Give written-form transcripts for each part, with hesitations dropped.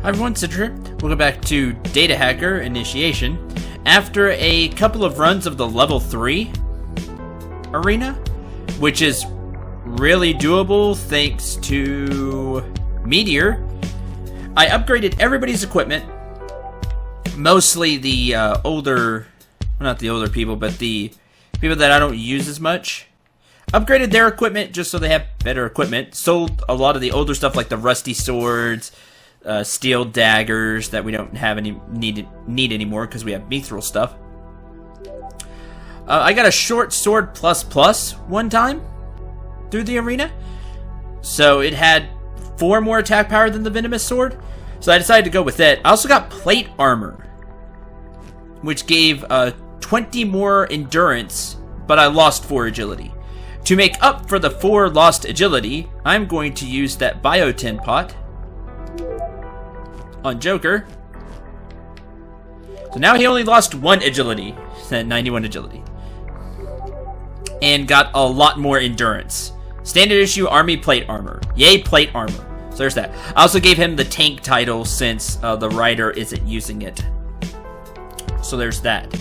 Hi everyone, Cendril. Welcome back to Data Hacker Initiation. After a couple of runs of the level 3 arena, which is really doable thanks to Meteor, I upgraded everybody's equipment. Mostly the older, well, not the older people, but the people that I don't use as much. Upgraded their equipment just so they have better equipment. Sold a lot of the older stuff like the rusty swords, steel daggers that we don't have any need anymore because we have mithril stuff. I got a short sword plus one time through the arena, so it had 4 more attack power than the venomous sword, so I decided to go with it. I also got plate armor, which gave 20 more endurance, but I lost 4 agility. To make up for the 4 lost agility, I'm going to use that biotin pot on Joker. So now he only lost 1 agility, 91 agility, and got a lot more endurance. Standard issue army plate armor. Yay, plate armor. So there's that. I also gave him the tank title since the rider isn't using it. So there's that.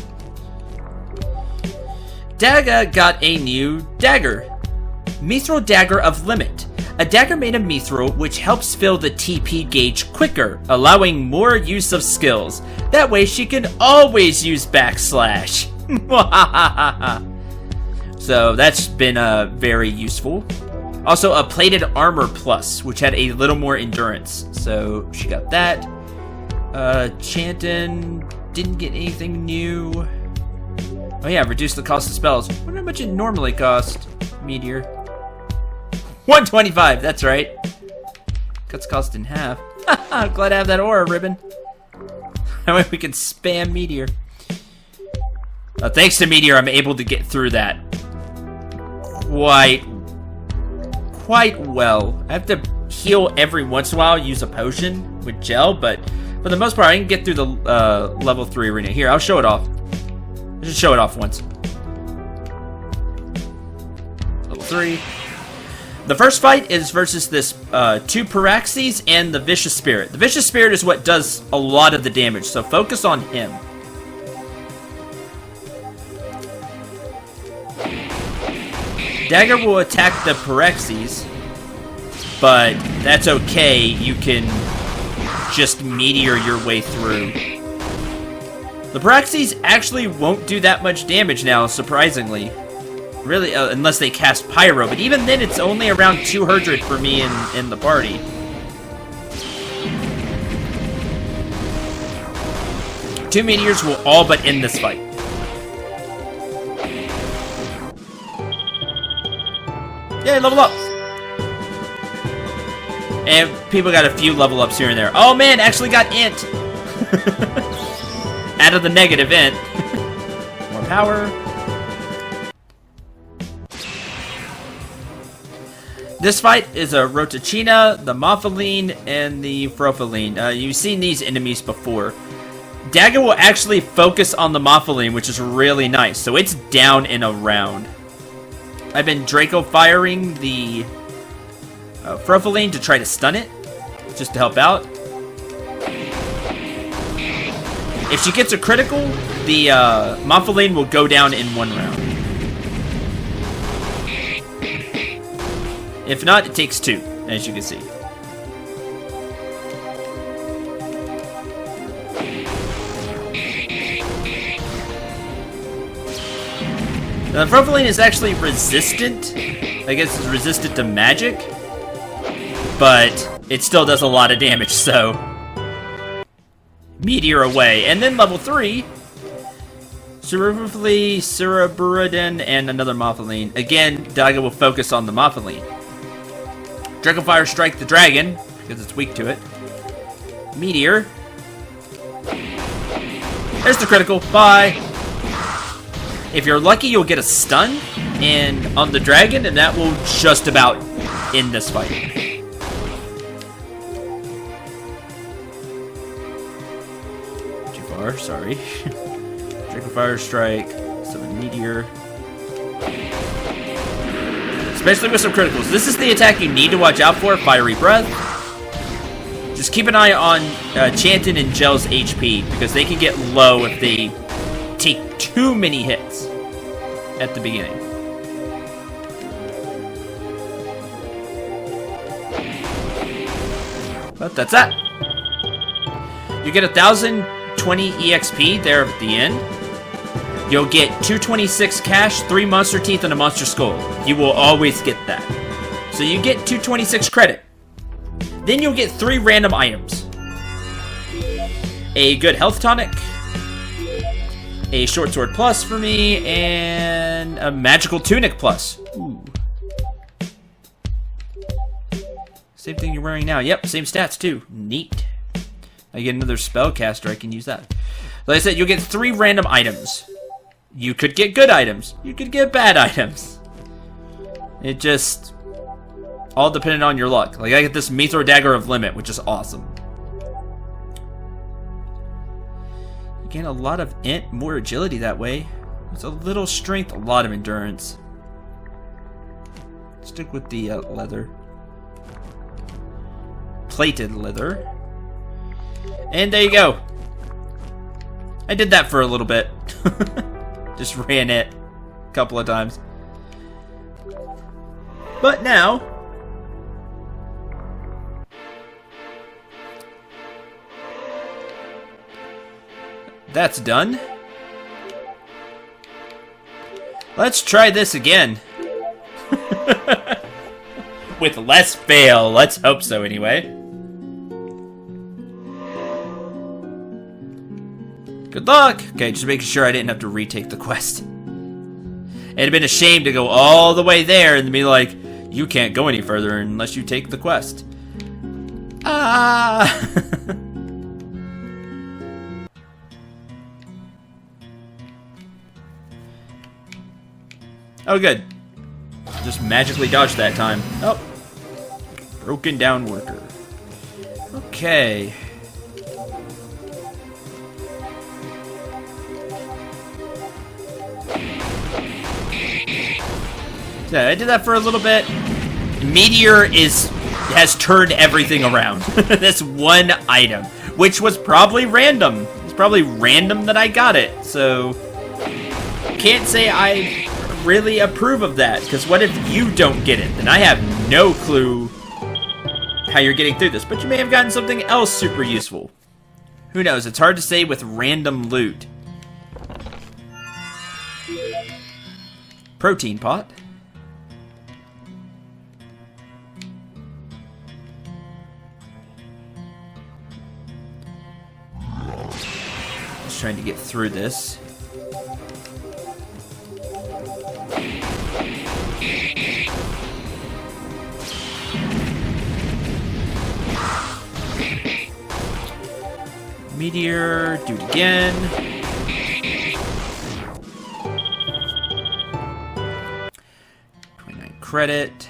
Daga got a new dagger. Mithril Dagger of Limit. A dagger made of mithril which helps fill the TP gauge quicker, allowing more use of skills. That way she can always use backslash. So that's been very useful. Also a plated armor plus, which had a little more endurance. So she got that. Chanton didn't get anything new. Oh yeah, reduce the cost of spells. I wonder how much it normally cost, Meteor. 125, that's right. Cuts cost in half. Glad to have that aura ribbon. That way we can spam Meteor. Thanks to Meteor, I'm able to get through that quite well. I have to heal every once in a while, use a potion with gel, but for the most part, I can get through the level 3 arena. Here, I'll show it off. I'll just show it off once. Level 3. The first fight is versus this 2 Pyraxes and the Vicious Spirit. The Vicious Spirit is what does a lot of the damage, so focus on him. Dagger will attack the Pyraxes, but that's okay. You can just meteor your way through. The Pyraxes actually won't do that much damage now, surprisingly. Really, unless they cast Pyro, but even then it's only around 200 for me in the party. Two meteors will all but end this fight. Yay, level up! And people got a few level ups here and there. Oh man, actually got int! Out of the negative int. More power. This fight is a Rotachina, the Mophaline, and the Frophaline. You've seen these enemies before. Dagger will actually focus on the Mophaline, which is really nice. So it's down in a round. I've been Draco firing the Frophaline to try to stun it, just to help out. If she gets a critical, the Mophaline will go down in 1 round. If not, it takes 2, as you can see. Now, the Frophaline is actually resistant. I guess it's resistant to magic. But it still does a lot of damage, so... Meteor away. And then level 3... Cereburidin, and another Mophaline. Again, Daga will focus on the Mophaline. Dracofire Strike the Dragon, because it's weak to it. Meteor. There's the critical. Bye. If you're lucky, you'll get a stun on the dragon, and that will just about end this fight. Too far, sorry. Dracofire Strike, summon Meteor. Especially with some criticals. This is the attack you need to watch out for, Fiery Breath. Just keep an eye on Chanton and Gel's HP, because they can get low if they take too many hits at the beginning. But that's that. You get 1,020 EXP there at the end. You'll get 226 cash, 3 monster teeth, and a monster skull. You will always get that. So you get 226 credit. Then you'll get 3 random items. A good health tonic, a short sword plus for me, and a magical tunic plus. Ooh. Same thing you're wearing now. Yep, same stats too. Neat. I get another spellcaster, I can use that. Like I said, you'll get 3 random items. You could get good items. You could get bad items. It just all depended on your luck. Like, I get this Mithril Dagger of Limit, which is awesome. You gain a lot of int, more agility that way. It's a little strength, a lot of endurance. Stick with the leather. Plated leather. And there you go. I did that for a little bit. Just ran it a couple of times. But now, that's done. Let's try this again. With less fail. Let's hope so anyway. Good luck! Okay, just making sure I didn't have to retake the quest. It'd have been a shame to go all the way there and be like, you can't go any further unless you take the quest. Ah! Oh, good. Just magically dodged that time. Oh. Broken down worker. Okay. Yeah, I did that for a little bit. Meteor has turned everything around. This one item, which was probably random. It's probably random that I got it, so can't say I really approve of that, because what if you don't get it? Then I have no clue how you're getting through this, but you may have gotten something else super useful. Who knows? It's hard to say with random loot. Protein pot. Just trying to get through this. Meteor, do it again. $29 credit.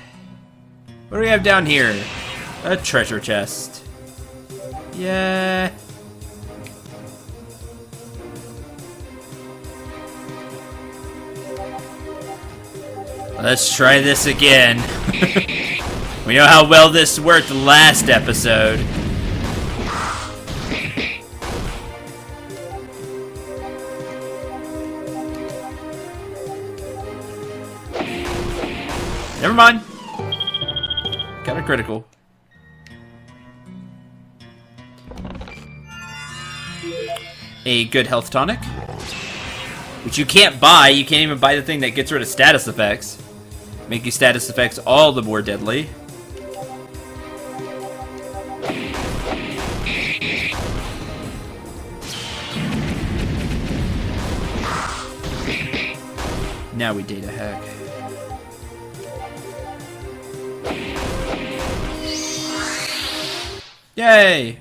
What do we have down here? A treasure chest. Yeah. Let's try this again. We know how well this worked last episode. Never mind. Got a critical. A good health tonic. Which you can't buy. You can't even buy the thing that gets rid of status effects. Make your status effects all the more deadly. Now we data hack. Yay!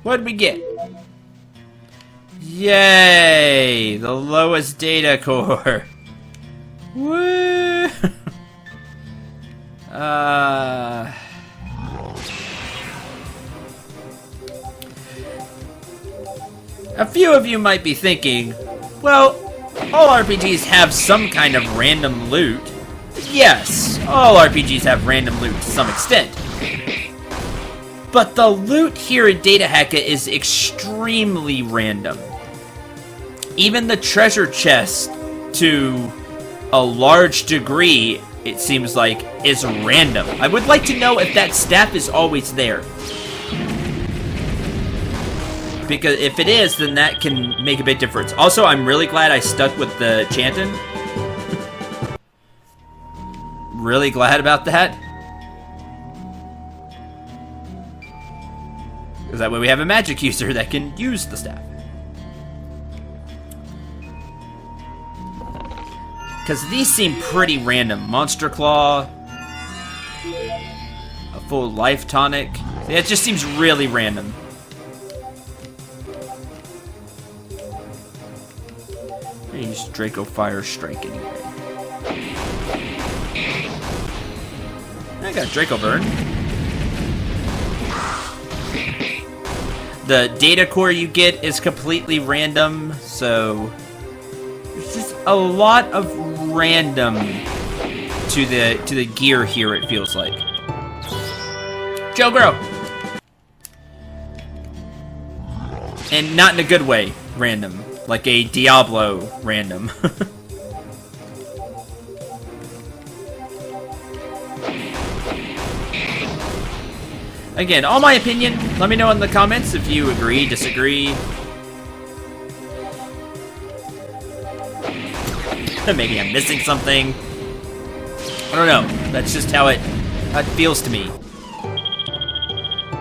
What'd we get? Yay! The lowest data core. Woo! A few of you might be thinking, well, all RPGs have some kind of random loot. Yes, all RPGs have random loot to some extent. But the loot here in Data Hacker is extremely random. Even the treasure chest, to a large degree, it seems like, is random. I would like to know if that staff is always there. Because if it is, then that can make a big difference. Also, I'm really glad I stuck with the chanting. Really glad about that. Because that way we have a magic user that can use the staff. Because these seem pretty random. Monster Claw. A full life tonic. Yeah, it just seems really random. Use Draco Fire Strike anyway. I got Draco Burn. The data core you get is completely random, so there's just a lot of random to the gear here, it feels like. Joe Grow! And not in a good way, random. Like a Diablo random. Again, all my opinion. Let me know in the comments if you agree, disagree. Maybe I'm missing something. I don't know. That's just how it feels to me.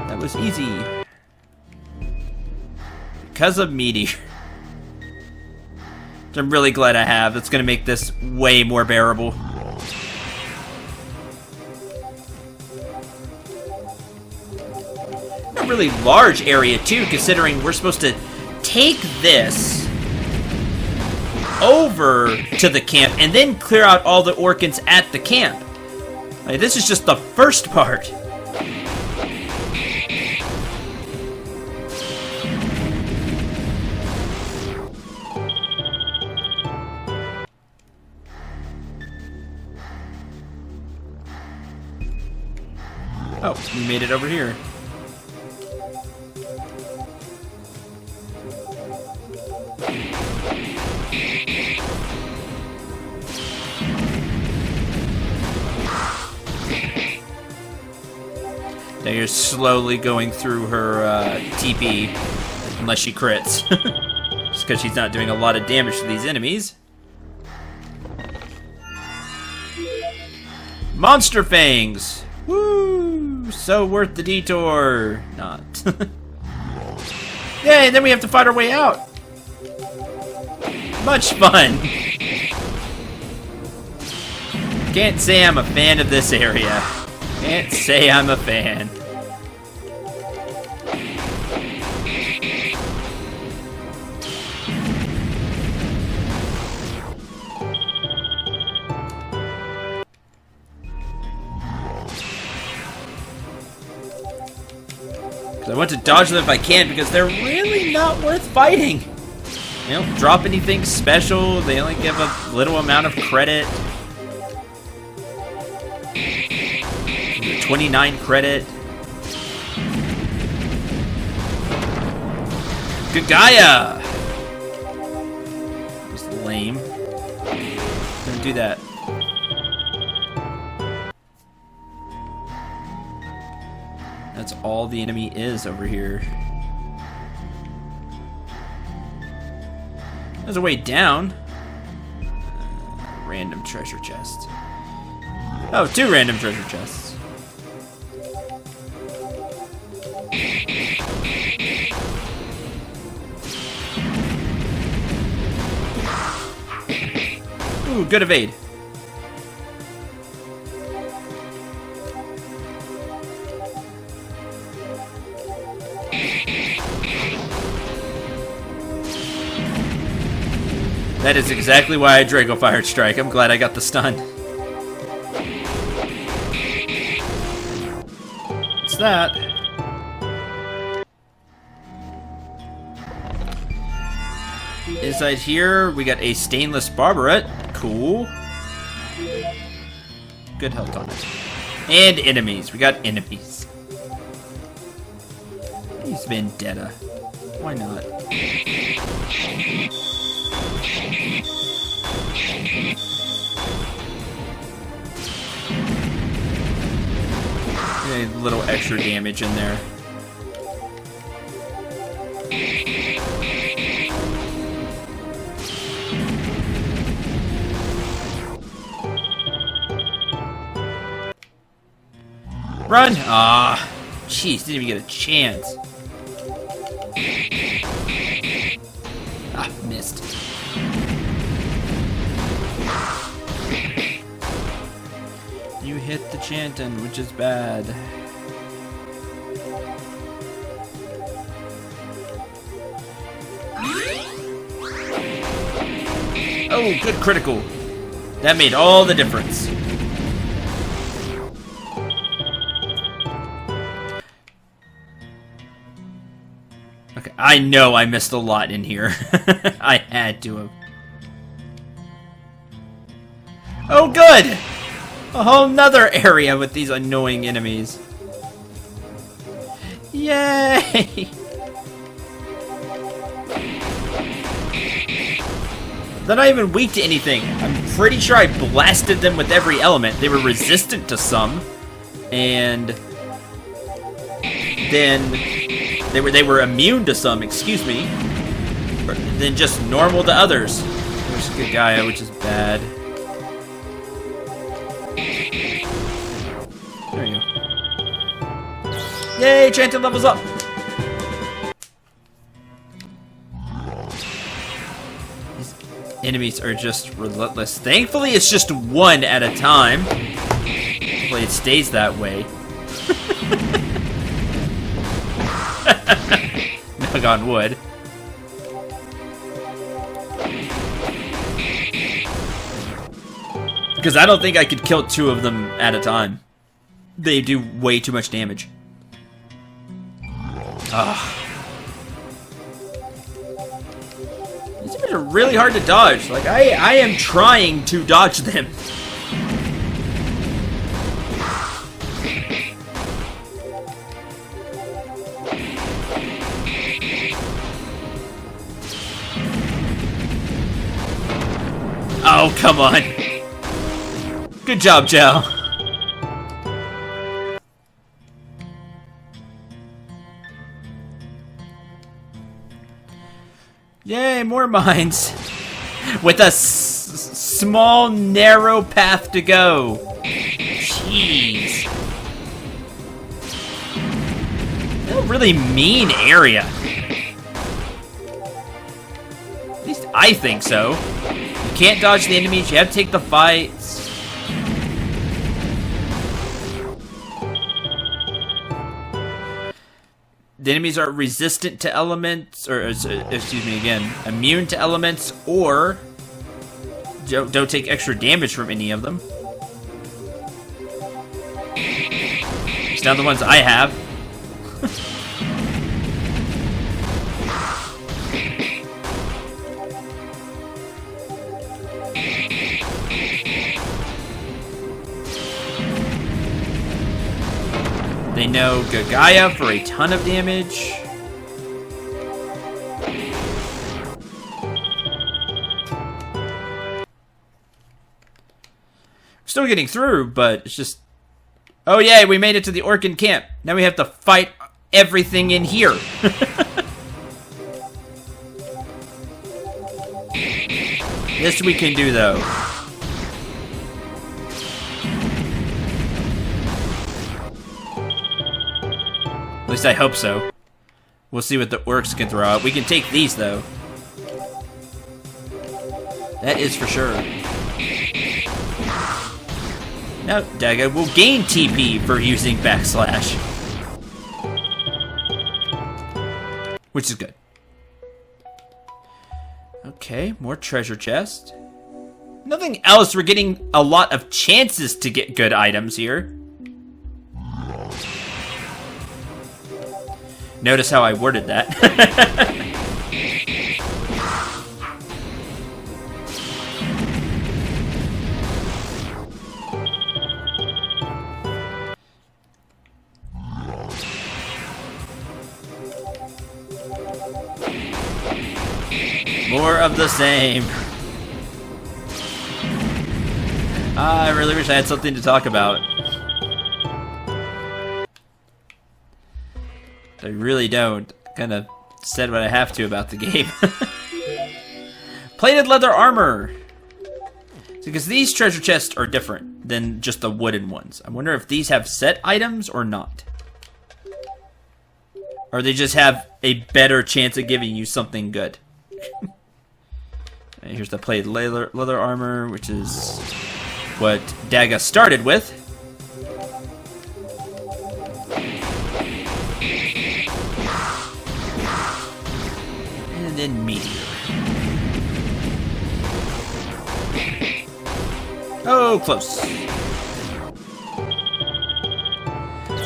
That was easy. Because of Meteor. Which I'm really glad I have. That's going to make this way more bearable. A really large area, too, considering we're supposed to take this over to the camp and then clear out all the Orkans at the camp. Like, this is just the first part. Oh, we made it over here. Now you're slowly going through her TP, unless she crits. Just because she's not doing a lot of damage to these enemies. Monster Fangs! Woo! So worth the detour. Not. Yay, and then we have to fight our way out. Much fun. Can't say I'm a fan of this area. Can't say I'm a fan. I want to dodge them if I can because they're really not worth fighting. They don't drop anything special. They only give a little amount of credit. 29 credit. Good Gaia! That was lame. Don't do that. That's all the enemy is over here. There's a way down. Random treasure chest. Oh, 2 random treasure chests. Ooh, good evade. That is exactly why I Draco Fire Strike. I'm glad I got the stun. What's that? Inside here, we got a stainless barbarette. Cool. Good health on it. And enemies. We got enemies. He's vendetta. Why not? A little extra damage in there. Run! Ah, jeez, didn't even get a chance. Ah, missed. You hit the chanting, which is bad. Oh, good critical. That made all the difference. Okay, I know I missed a lot in here. I had to have. Oh, good! A whole nother area with these annoying enemies. Yay! They're not even weak to anything. I'm pretty sure I blasted them with every element. They were resistant to some, and then they were immune to some. Excuse me. Then just normal to others. There's a good guy, which is bad. There you go. Yay! Chanted levels up. Enemies are just relentless. Thankfully, it's just one at a time. Hopefully, it stays that way. Knock on wood. Because I don't think I could kill two of them at a time. They do way too much damage. Ugh. These are really hard to dodge. Like, I am trying to dodge them. Oh, come on. Good job, Joe. Yay, more mines. With a small, narrow path to go. Jeez. A really mean area. At least I think so. You can't dodge the enemies, you have to take the fights. The enemies are resistant to elements, or excuse me again, immune to elements, or don't take extra damage from any of them. It's not the ones I have. They know Gagaya for a ton of damage. We're still getting through, but it's just... Oh yay, we made it to the Orcan camp. Now we have to fight everything in here. This we can do, though. At least I hope so. We'll see what the orcs can throw out. We can take these, though. That is for sure. Now, Daga will gain TP for using backslash. Which is good. Okay, more treasure chest. Nothing else. We're getting a lot of chances to get good items here. Notice how I worded that. More of the same. I really wish I had something to talk about. I really don't. Kind of said what I have to about the game. Plated leather armor. Because these treasure chests are different than just the wooden ones. I wonder if these have set items or not. Or they just have a better chance of giving you something good. Here's the plated leather armor, which is what Daga started with. And then meteor. Oh, close.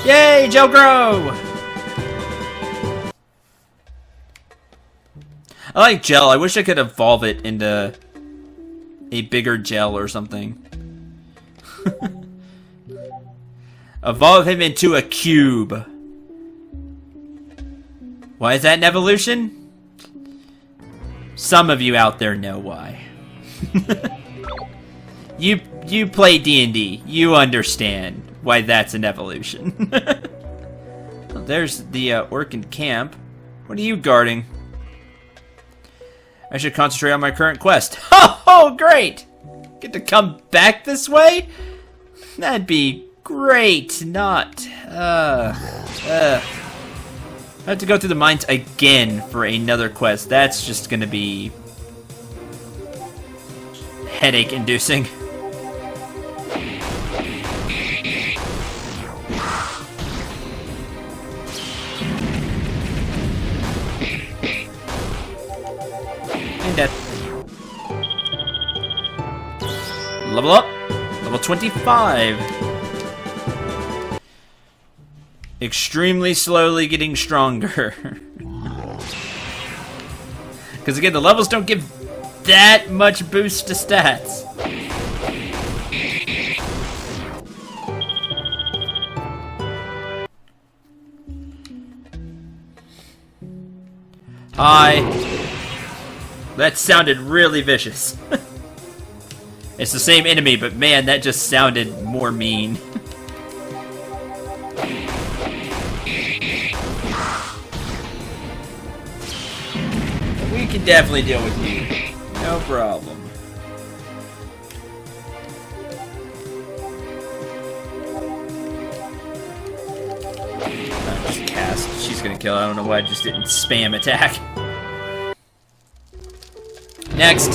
Yay, gel grow! I like gel. I wish I could evolve it into a bigger gel or something. Evolve him into a cube. Why is that an evolution? Some of you out there know why. You play D&D. You understand why that's an evolution. Oh, there's the Orkin camp. What are you guarding? I should concentrate on my current quest. Oh, great! Get to come back this way? That'd be great. Not. I have to go through the mines again for another quest. That's just gonna be headache-inducing. Dead. Level up. Level 25. Extremely slowly getting stronger. Because again, the levels don't give that much boost to stats. Hi. That sounded really vicious. It's the same enemy, but man, that just sounded more mean. We can definitely deal with you. No problem. Just cast. She's gonna kill. I don't know why I just didn't spam attack. Next.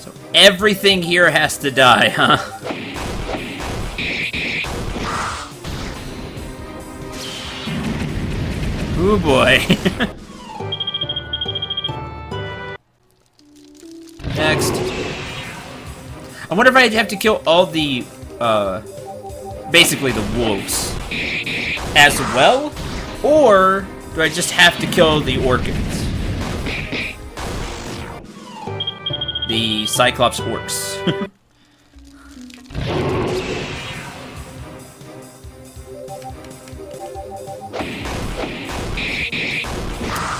So everything here has to die, huh? Ooh boy. Next. I wonder if I'd have to kill all the, basically the wolves as well? Or do I just have to kill the orchids? The Cyclops orcs.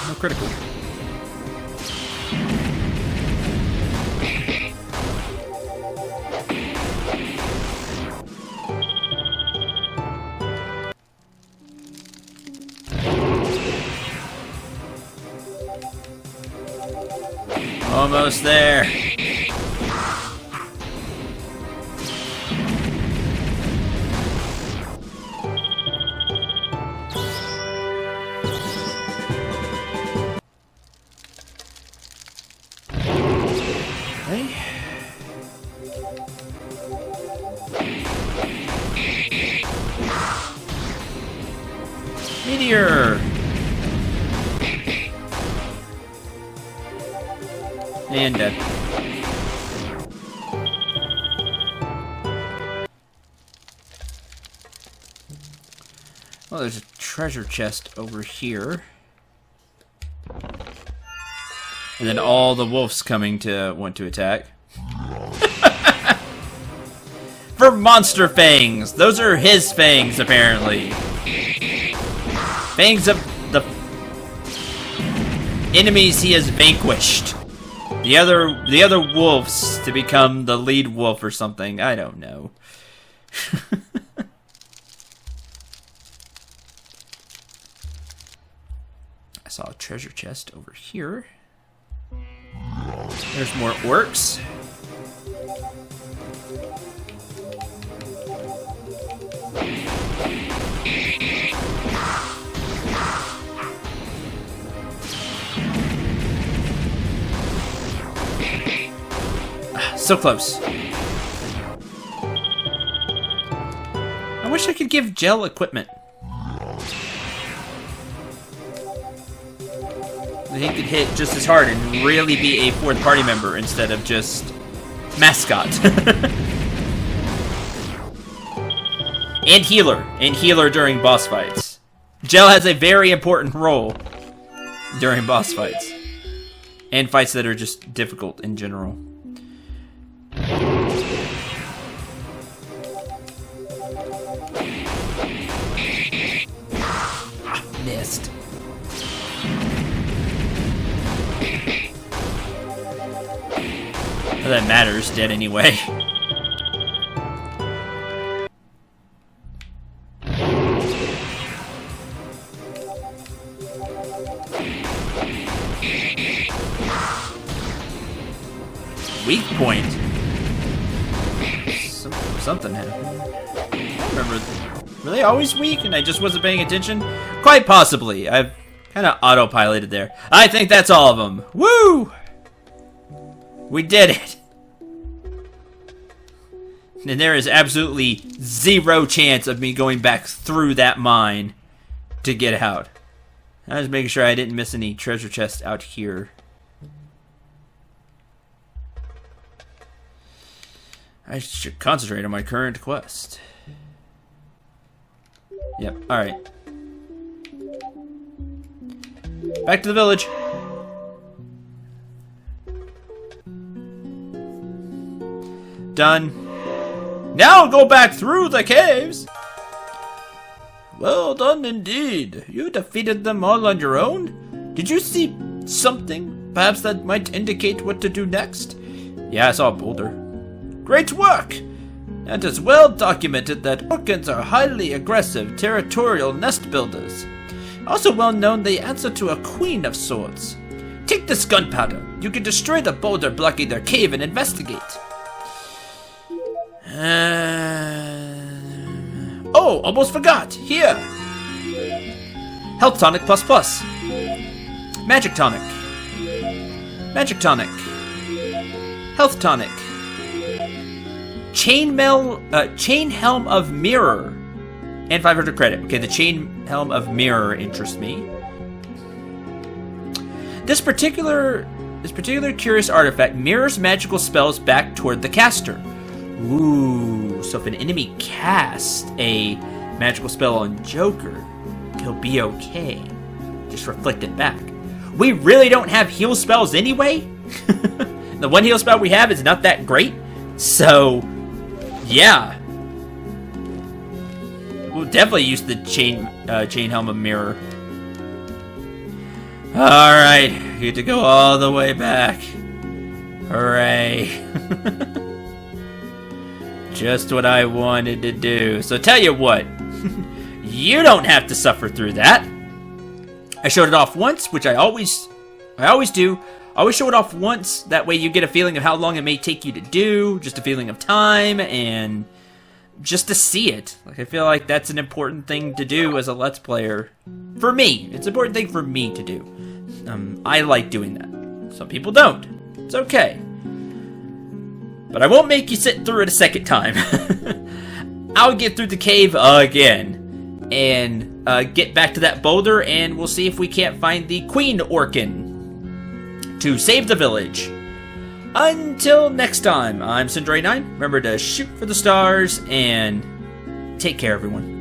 No critical. Almost there. Hey. Meteor. And dead. Well, there's a treasure chest over here. And then all the wolves coming to want to attack. For monster fangs! Those are his fangs, apparently. Fangs of the enemies he has vanquished. The other wolves to become the lead wolf or something. I don't know. I saw a treasure chest over here. There's more orcs. So close. I wish I could give gel equipment. He could hit just as hard and really be a fourth party member instead of just mascot. And healer during boss fights. Gel has a very important role during boss fights. And fights that are just difficult in general. Missed. Well, that matters, dead anyway. Weak point. Something happened. I don't remember. Were they always weak and I just wasn't paying attention? Quite possibly. I've kind of autopiloted there. I think that's all of them. Woo! We did it. And there is absolutely zero chance of me going back through that mine to get out. I was making sure I didn't miss any treasure chests out here. I should concentrate on my current quest. Yep, alright. Back to the village. Done. Now go back through the caves! Well done indeed. You defeated them all on your own? Did you see something, perhaps that might indicate what to do next? Yeah, I saw a boulder. Great work! It is well documented that orcans are highly aggressive, territorial nest builders. Also well known they answer to a queen of swords. Take this gunpowder. You can destroy the boulder blocking their cave and investigate. Oh, almost forgot. Here. Health tonic ++. Magic tonic. Magic tonic. Health tonic. Chain Helm of Mirror. And 500 credit. Okay, the Chain Helm of Mirror interests me. This particular curious artifact mirrors magical spells back toward the caster. Ooh, so if an enemy casts a magical spell on Joker, he'll be okay. Just reflect it back. We really don't have heal spells anyway? The one heal spell we have is not that great, so yeah. We'll definitely use the Chain Helm of Mirror. Alright, get to go all the way back. Hooray. Just what I wanted to do. So tell you what, you don't have to suffer through that. I showed it off once, which I always do. I always show it off once, that way you get a feeling of how long it may take you to do, just a feeling of time, and just to see it. Like, I feel like that's an important thing to do as a Let's Player. For me, it's an important thing for me to do. I like doing that. Some people don't. It's okay. But I won't make you sit through it a second time. I'll get through the cave again. And get back to that boulder, and we'll see if we can't find the Queen Orcan to save the village. Until next time, I'm Cendril9. Remember to shoot for the stars, and take care, everyone.